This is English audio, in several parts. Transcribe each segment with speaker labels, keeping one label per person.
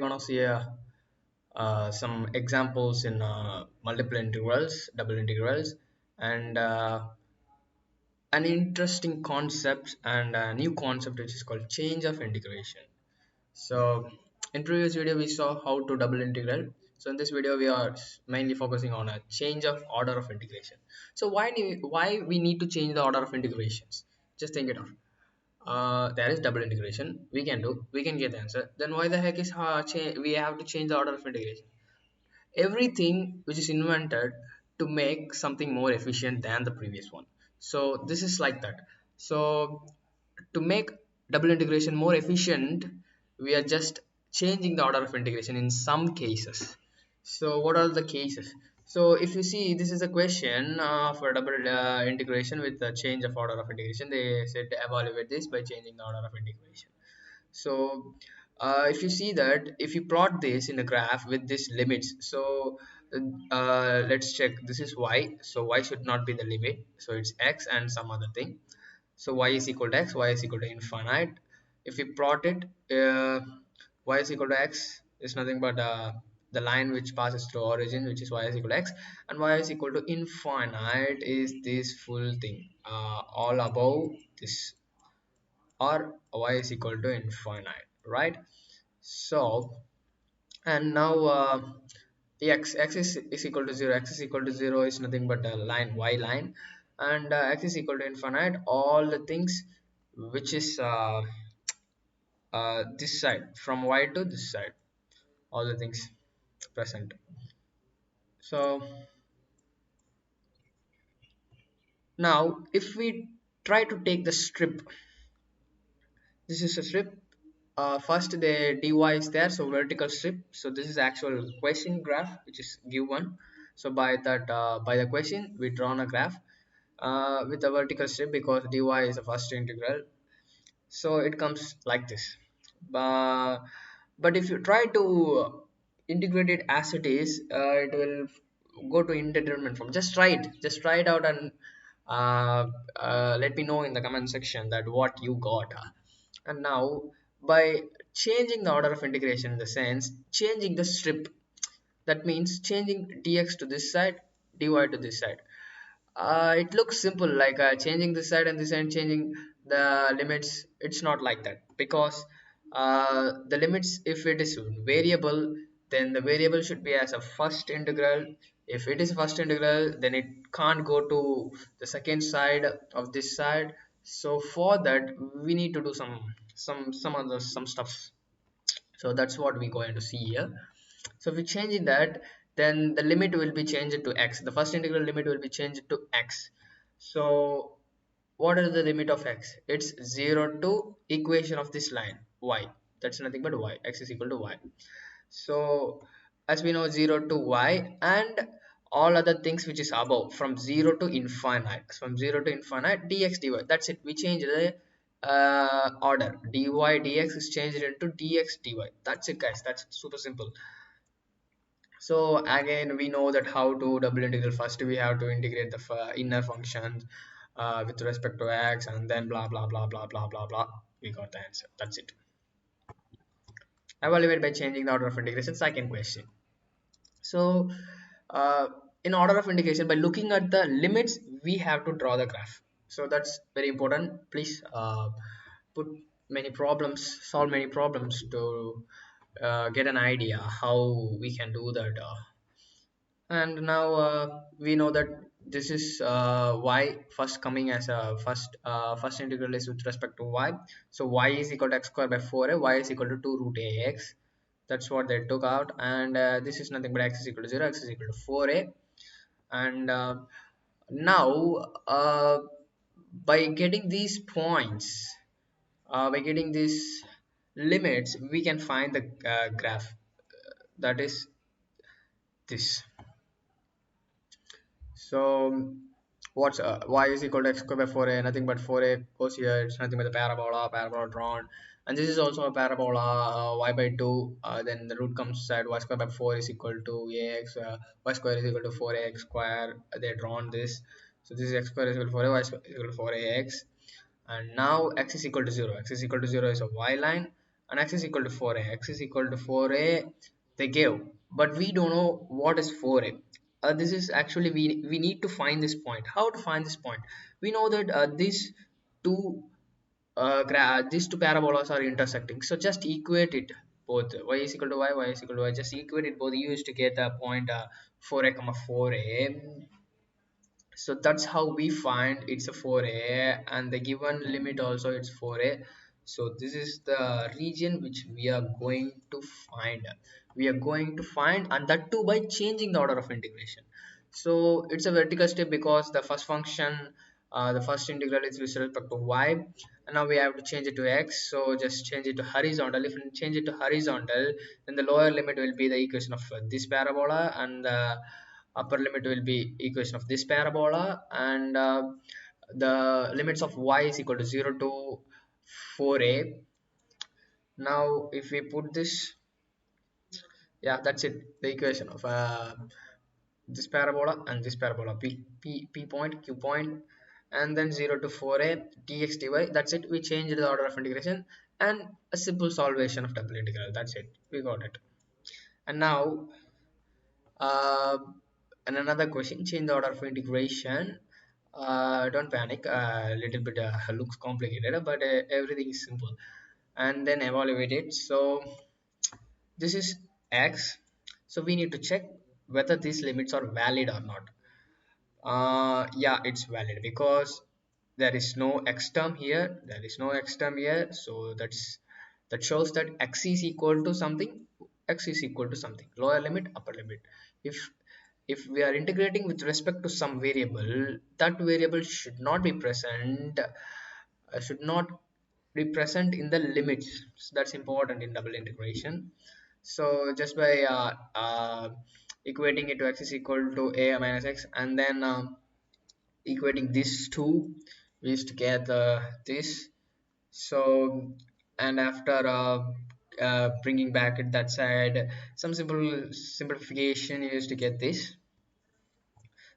Speaker 1: gonna see some examples in multiple integrals, double integrals, and an interesting concept and a new concept which is called change of integration. So in previous video we saw how to double integrate. So in this video we are mainly focusing on a change of order of integration. So why we need to change the order of integrations? Just think it out. There is double integration we can get the answer. Then why the heck is we have to change the order of integration? Everything which is invented to make something more efficient than the previous one. So this is like that. So to make double integration more efficient, we are just changing the order of integration in some cases. So what are the cases? So if you see, this is a question for double integration with the change of order of integration. They said evaluate this by changing the order of integration. So if you see that, if you plot this in a graph with these limits, so let's check. This is y, so y should not be the limit, so it's x and some other thing. So y is equal to x, y is equal to infinite. If we plot it, y is equal to x is nothing but the line which passes through origin, which is y is equal to x, and y is equal to infinite is this full thing, all above this, or y is equal to infinite, right? So and now x is equal to 0, x is equal to 0 is nothing but a line, y line, and x is equal to infinite, all the things which is this side, from y to this side, all the things present. So now if we try to take the strip, this is a strip. First the dy is there, so vertical strip. So this is actual question graph which is given. So by that by the question we drawn a graph with a vertical strip, because dy is the first integral, so it comes like this. But if you try to integrate it as it is, it will go to indeterminate form. Just try it out, and let me know in the comment section that what you got. And now by changing the order of integration, in the sense changing the strip, that means changing dx to this side, dy to this side. It looks simple, like changing this side and this side, changing the limits. It's not like that, because the limits, if it is variable, then the variable should be as a first integral. If it is first integral, then it can't go to the second side of this side. So for that we need to do some stuff. So that's what we're going to see here. So if we change in that, then the limit will be changed to x. The first integral limit will be changed to x. So what is the limit of x? It's 0 to equation of this line y. That's nothing but y. X is equal to y. So as we know, 0 to y, and all other things which is above, from 0 to infinite, from 0 to infinite, dx dy. That's it. We change the order. Dy dx is changed into dx dy. That's it, guys. That's super simple. So again, we know that how to double integral. First we have to integrate the inner functions with respect to x, and then blah blah blah blah blah blah blah. We got the answer. That's it. Evaluate by changing the order of integration. Second question. So uh, in order of integration, by looking at the limits, we have to draw the graph. So that's very important. Please put many problems, solve many problems to get an idea how we can do that. And now we know that this is y first coming as a first integral is with respect to y. So y is equal to x squared by 4a, y is equal to 2 root ax. That's what they took out, and this is nothing but x is equal to 0, x is equal to 4a. And now by getting these points, by getting these limits, we can find the graph, that is this. So what's y is equal to x squared by 4a, nothing but 4a goes here, it's nothing but the parabola drawn, and this is also a parabola, y by 2, then the root comes at y squared by 4 is equal to ax, y square is equal to 4ax square. They drawn this, so this is x square is equal to 4a, y square is equal to 4ax. And now x is equal to 0, x is equal to 0 is a y line, and x is equal to 4a. X is equal to 4a they gave, but we don't know what is 4a. This is actually we need to find this point. How to find this point? We know that two these two parabolas are intersecting, so just equate it both. Y is equal to y is equal to y, just equate it both. You used to get the point 4a comma 4a. So that's how we find it's a 4a, and the given limit also it's 4a. So this is the region which we are going to find. And that too by changing the order of integration. So it's a vertical step because the first function, the first integral is with respect to y, and now we have to change it to x. So just change it to horizontal. If you change it to horizontal, then the lower limit will be the equation of this parabola, and the upper limit will be equation of this parabola, and the limits of y is equal to 0 to 4a. Now if we put this, yeah, that's it, the equation of this parabola and this parabola, p point, q point, and then 0 to 4a dx dy. That's it, we changed the order of integration, and a simple solvation of double integral. That's it, we got it. And now uh, and another question, change the order of integration. Don't panic, a little bit looks complicated, but everything is simple. And then evaluate it. So this is x, so we need to check whether these limits are valid or not. Yeah, it's valid because there is no x term here, so that shows that x is equal to something, lower limit, upper limit. If we are integrating with respect to some variable, that variable should not be present, in the limits. So that's important in double integration. So just by equating it to x is equal to a minus x, and then equating these two, we used to get this. So, and after bringing back at that side, some simple simplification, you used to get this.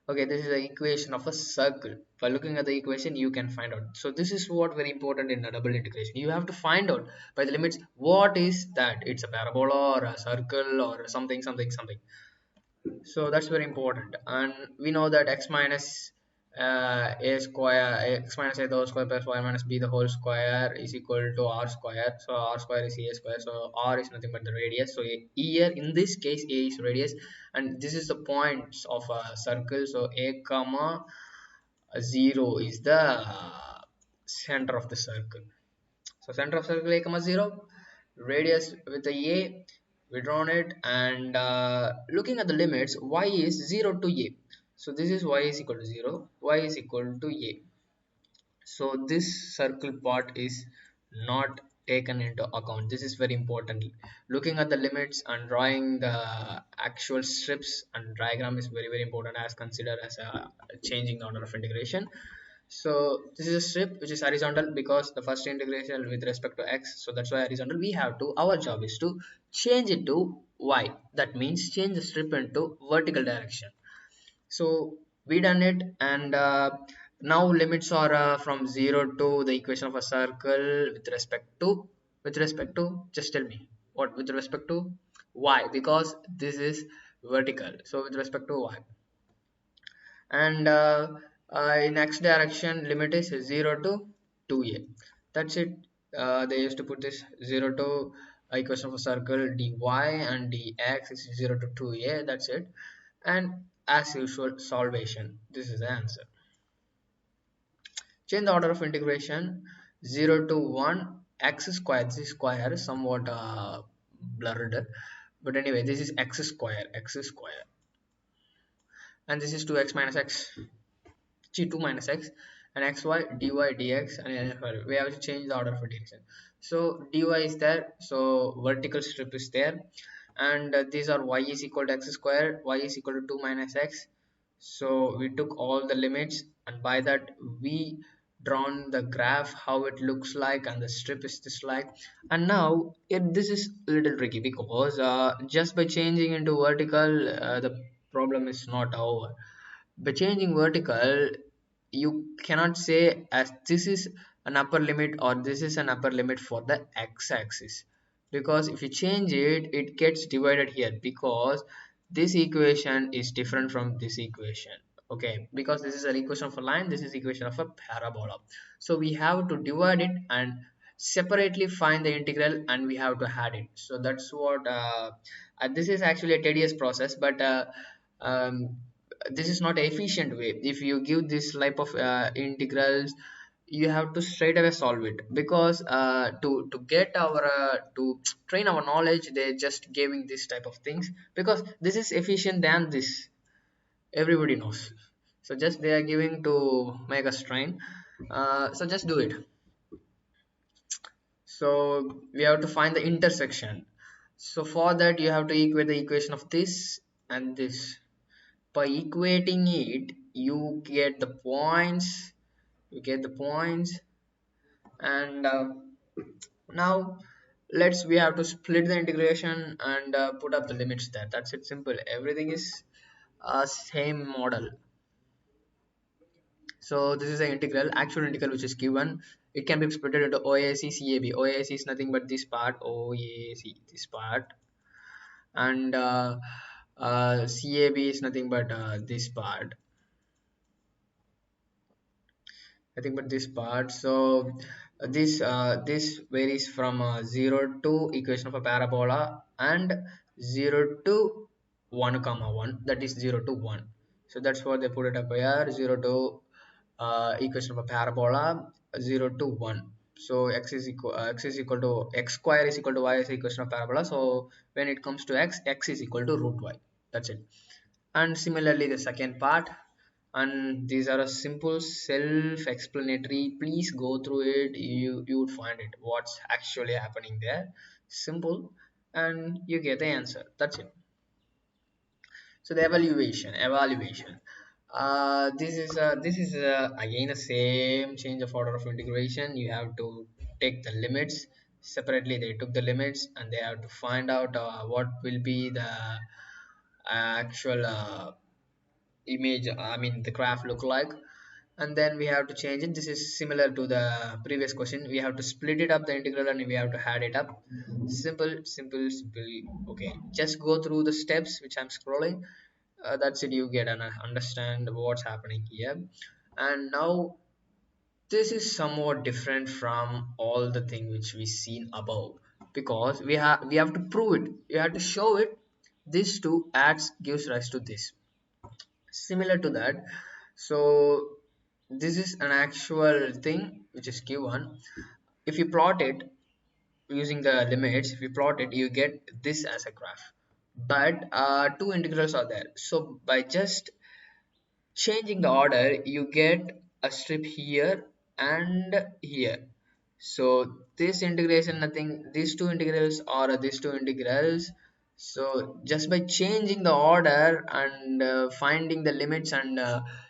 Speaker 1: Okay, this is the equation of a circle. By looking at the equation, you can find out. So this is what very important in a double integration. You have to find out by the limits what is that. It's a parabola or a circle or something, something, something. So that's very important. And we know that x minus a square, x minus a the whole square plus y minus b the whole square is equal to r square. So r square is a square, so r is nothing but the radius. So here in this case a is radius, and this is the points of a circle. So a comma 0 is the center of the circle. So center of circle a comma 0, radius with the a, we drawn it, and looking at the limits, y is 0 to a. So this is y is equal to 0, y is equal to a. So this circle part is not taken into account. This is very important. Looking at the limits and drawing the actual strips and diagram is very very important, as considered as a changing the order of integration. So this is a strip which is horizontal because the first integration with respect to x, so that's why horizontal. We have to, our job is to change it to y. That means change the strip into vertical direction. So we done it, and now limits are from 0 to the equation of a circle with respect to just tell me what, with respect to y, because this is vertical, so with respect to y. And in x direction limit is 0 to 2a. That's it. They used to put this 0 to equation of a circle dy, and dx is 0 to 2a. That's it. And as usual, solvation. This is the answer. Change the order of integration. 0 to 1 x square. This is square, somewhat blurred, but anyway, this is x square, and this is 2x minus x, 2 minus x, and xy dy dx, and we have to change the order of integration. So dy is there, so vertical strip is there, and these are y is equal to x square, y is equal to 2 minus x. So we took all the limits, and by that we drawn the graph how it looks like, and the strip is this like. And now this is a little tricky because just by changing into vertical, the problem is not over. By changing vertical, you cannot say as this is an upper limit or this is an upper limit for the x-axis. because if you change it, it gets divided here, because this equation is different from this equation. Okay, because this is an equation of a line, this is equation of a parabola. So we have to divide it and separately find the integral, and we have to add it. So that's what this is actually a tedious process, but um, this is not an efficient way. If you give this type of integrals, you have to straight away solve it, because to get our to train our knowledge, they're just giving this type of things, because this is efficient than this, everybody knows. So just they are giving to make us train, so just do it. So we have to find the intersection. So for that, you have to equate the equation of this and this. By equating it, you get the points, and now we have to split the integration and put up the limits there. That's it, simple. Everything is same model. So this is the integral, actual integral, which is given. It can be split into OAC, CAB. OAC is nothing but this part, OAC, this part, and CAB is nothing but this part, nothing but this part. So this varies from 0 to equation of a parabola, and 0 to 1 comma 1, that is 0 to 1. So that's what they put it up here, 0 to equation of a parabola, 0 to 1. So x is equal to x square is equal to y is equation of parabola. So when it comes to x is equal to root y. That's it. And similarly the second part, and these are a simple self-explanatory, please go through it, you would find it what's actually happening there, simple, and you get the answer. That's it. So the evaluation, this is again the same change of order of integration. You have to take the limits separately, they took the limits, and they have to find out what will be the actual image, I mean the graph look like, and then we have to change it. This is similar to the previous question. We have to split it up, the integral, and we have to add it up. Simple, simple, simple. Okay, just go through the steps which I'm scrolling. That's it, you get and understand what's happening here. And now this is somewhat different from all the thing which we seen above, because we have to prove it, we have to show it. This two adds gives rise to this, similar to that. So this is an actual thing which is given. If you plot it using the limits, if you plot it, you get this as a graph, but two integrals are there. So by just changing the order, you get a strip here and here. So this integration, nothing, these two integrals are these two integrals. So just by changing the order and finding the limits and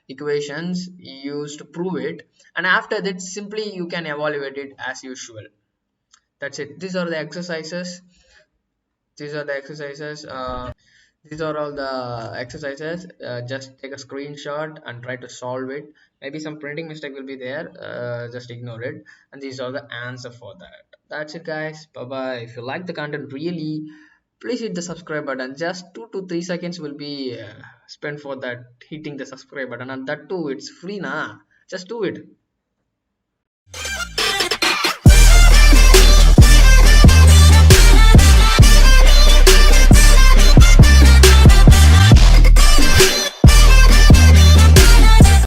Speaker 1: equations used to prove it, and after that simply you can evaluate it as usual. That's it. These are the exercises. These are the exercises. These are all the exercises. Just take a screenshot and try to solve it. Maybe some printing mistake will be there. Just ignore it. And these are the answer for that. That's it, guys. Bye bye. If you like the content really, please hit the subscribe button. Just 2 to 3 seconds will be spent for that, hitting the subscribe button, and that too it's free, nah. Just do it.